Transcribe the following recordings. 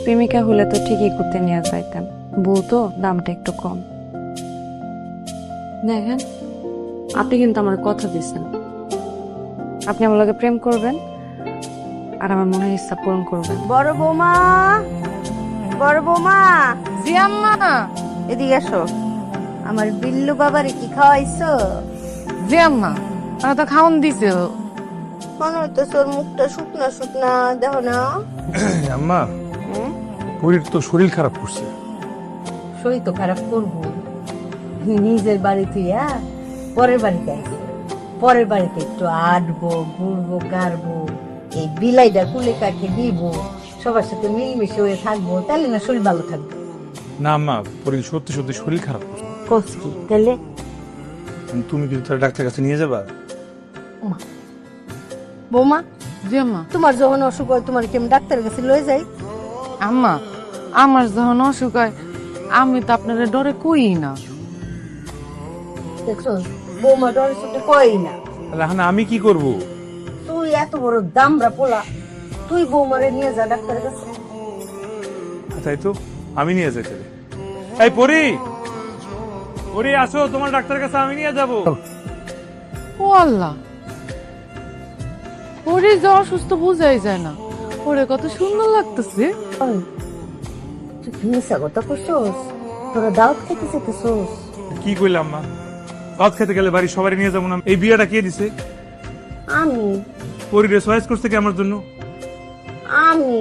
প্রেমিকা হলে তো ঠিকই করতে নিয়ে যাইতাম, বউ তো দামটা একটু কম। দেখেন, আপনি কিন্তু আমার কথা দিচ্ছেন, আপনি আমার লগে প্রেম করবেন আর আমার মনের ইচ্ছা পূরণ করবেন। বড় বৌমা, বড় বৌমা, জি আম্মা। এদিকে আসো। আমার বিল্লু বাবারে কি খাওয়াইছো? জি আম্মা, ওরা তো খাওন দিছে। মনে হইতেছে ওর মুখটা শুকনা শুকনা, দেখো না। আম্মা, পরীর তো শরীর খারাপ করছে। শরীর তো খারাপ করবো, নিজের বাড়ি তুইয়া পরের বাড়িতে আইছে। পরের বাড়িতে একটু আটবো, ঘুরবো, গাড়বো, এই বিলাইটা কুলে কাকে দিব, সবার সাথে মিলমিশে হয়ে থাকবো, তাহলে না শরীর ভালো থাকবে। না আম্মা, পরীর সত্যি সত্যি শরীর খারাপ করছে। কষ্টি তাহলে তুমি কি তার ডাক্তার কাছে নিয়ে যাবা? বৌমা, জি আম্মা। তোমার যখন অসুখ হয় তোমার কি আমি ডাক্তারের কাছে লয়ে যাই? আম্মা, আমার যখন অসুখ হয় আমি তো আপনারা ডরে কই না। দেখছো, বৌমা ডরের সাথে কই না। তাহলে এখন আমি কি করব? তুই এত বড় দামরা পোলা, তুই বৌমারে নিয়ে যা ডাক্তারের কাছে। তাই তো, আমি নিয়ে যাই তাহলে। এই পরী, পরী আসো, তোমার ডাক্তারের কাছে আমি নিয়ে যাব। ও আল্লাহ, ওরে যে অসুস্থ বুঝাই যায় না, ওরে কত সুন্দর লাগতেছে। তুই কি মিশা কথা করছোস? তোরা দাওয়াত খেতে যেতেছোস? কি কইলাম আম্মা? ভাত খেতে গেলে বাড়ি সবারই নিয়ে যাবো না? এই বিয়েটা কে দিছে? আমি পরীরে চয়েস করছে কি আমার জন্য? আমি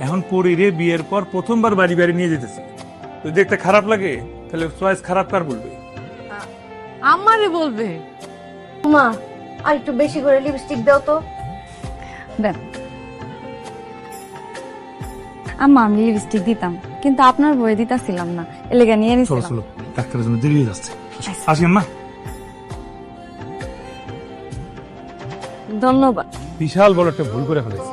এখন পরীরে বিয়ের পর প্রথমবার বাড়ি বাড়ি নিয়ে যেতেছি। যদি একটা খারাপ লাগে তাহলে চয়েস খারাপ কার বলবে? আমারে বলবে। মা, আর একটু বেশি করে লিপস্টিক দাও তো। দেন আম্মা, আমি লিপস্টিক দিতাম কিন্তু আপনার বয়ে দিতাছিলাম না, এলেগা নিয়ে চলো নিছিলাম। চলো, ডাক্তারের জন্য দেরি হয়ে যাচ্ছে। আসি আম্মা। ধন্যবাদ। বিশাল বড় একটা ভুল করে ফেলেছি।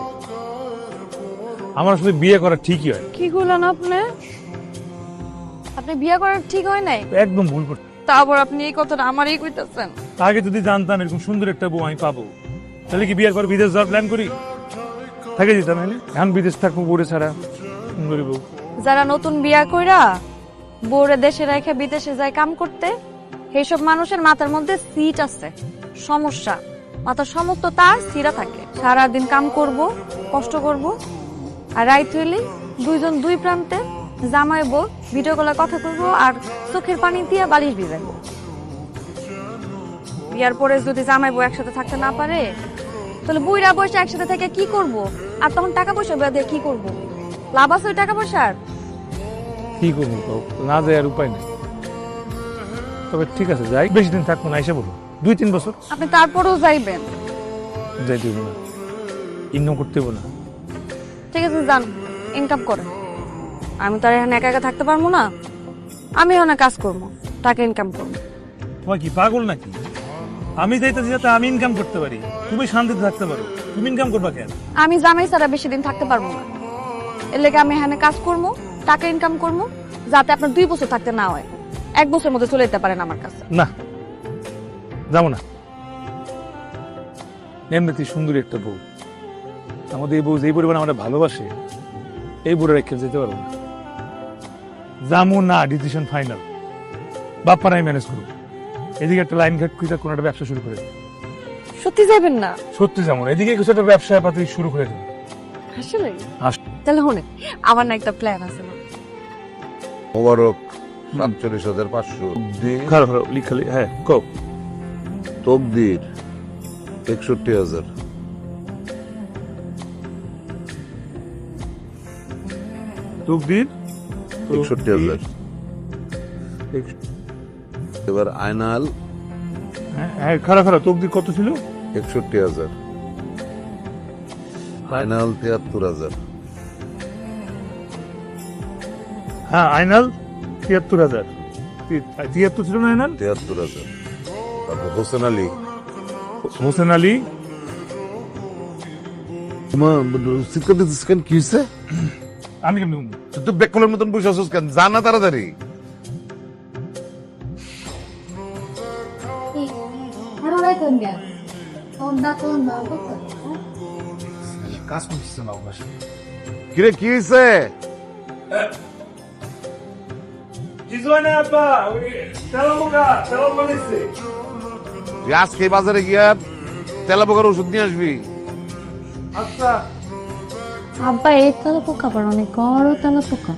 আমার আসলে বিয়ে করা ঠিকই হয়। কি করলেন আপনি? আপনি বিয়ে করার ঠিক হয় নাই? একদম ভুল করতে। তারপর আপনি এই কথাটা আমারই কইতাছেন? আগে যদি জানতাম এরকম সুন্দর একটা বউ আমি পাবো, তাহলে কি বিয়ের পর বিদেশ যাওয়ার প্ল্যান করি? থাকে যেতাম। এখন বিদেশ থাকবো বউরে ছাড়া, সুন্দরী বউ। যারা নতুন বিয়া কইরা বউরে দেশে রেখে বিদেশে যায় কাম করতে, সেইসব মানুষের মাথার মধ্যে সিট আছে, সমস্যা। মাথার সমস্ত তার সিরা থাকে, সারাদিন কাম করব, কষ্ট করব, আর রাইত হইলে দুইজন দুই প্রান্তে জামাই বউ ভিডিও কলে কথা কইব আর চোখের পানি দিয়ে বালিশ ভিজাইব। বিয়ার পরে যদি জামাই বউ একসাথে থাকতে না পারে, তাহলে বুইরা বসে একসাথে থেকে কি করব? আর তখন টাকা পয়সা দিয়ে কি করব? লাভ আছে ওই টাকা পয়সার? কি করবো তো, না যায় আর উপায় নেই। তবে ঠিক আছে, যাই। বেশি দিন থাকবো না, এসে বলো 2-3 বছর। আপনি তারপরেও যাইবেন? যাই দেবো না, ইনকাম করতে হবো না। ঠিক আছে, যান, ইনকাম করেন। আমি তো আর এখানে একা একা থাকতে পারবো না, আমি এখানে কাজ করবো, টাকা ইনকাম করবো। তোমার কি পাগল নাকি? আমি যাইতেছি যাতে আমি ইনকাম করতে পারি, তুমি শান্তিতে থাকতে পারো। তুমি ইনকাম করবা কেন? আমি জামাই ছাড়া বেশি দিন থাকতে পারবো না, এর লেগে আমি এখানে কাজ করবো, টাকা ইনকাম করবো, যাতে আপনার 2 বছর থাকতে না হয়, 1 বছরের মধ্যে চলে যেতে পারেন আমার কাছে। না, যাবো না। এমনিতে সুন্দরী একটা বউ, আমাদের এই বউ যেই পরিমাণ আমরা ভালোবাসে, এই বউটা রেখে যেতে পারবো না। যাবো না, ডিসিশন ফাইনাল। বাপ্পা নাই ম্যানেজ করবো। এদিকে একটা লাইন ঘাট খুঁজে কোনো একটা ব্যবসা শুরু করে দেবো। সত্যি যাবেন না? সত্যি যেমন, এদিকে কিছু একটা ব্যবসা পাতি শুরু করে দেবো। আসলে তাহলে হনে আমার না একটা প্ল্যান আছে না। মোবারক 47,500। খারাপ খারাপ লিখালি, হ্যাঁ কও। তকদির 61,000। তকদির 61,000। এবার আয়নাল হ্যাঁ খারাপ খারাপ, তকদির কত ছিল? 61,000। আয়নাল 73,000। হ্যাঁ আইনাল 73,000। 73 ছিল না আইনাল? 73,000। তারপর হোসেন আলী। হোসেন আলী কি হয়েছে? আমি কেমন? তুই বেকলের মতন বসে আছিস কেন? জানা তাড়াতাড়ি। কাজ করতেছে না অবশ্য। কিরে কি হয়েছে? কিছু হয় না আব্বা, ওই তেলা বানাইছে। তুই আজকে বাজারে গিয়া তেলা পোকার ওষুধ নিয়ে আসবি। আচ্ছা। আব্বা এই তেলা পোকা আবার অনেক বড় তেলা পোকা।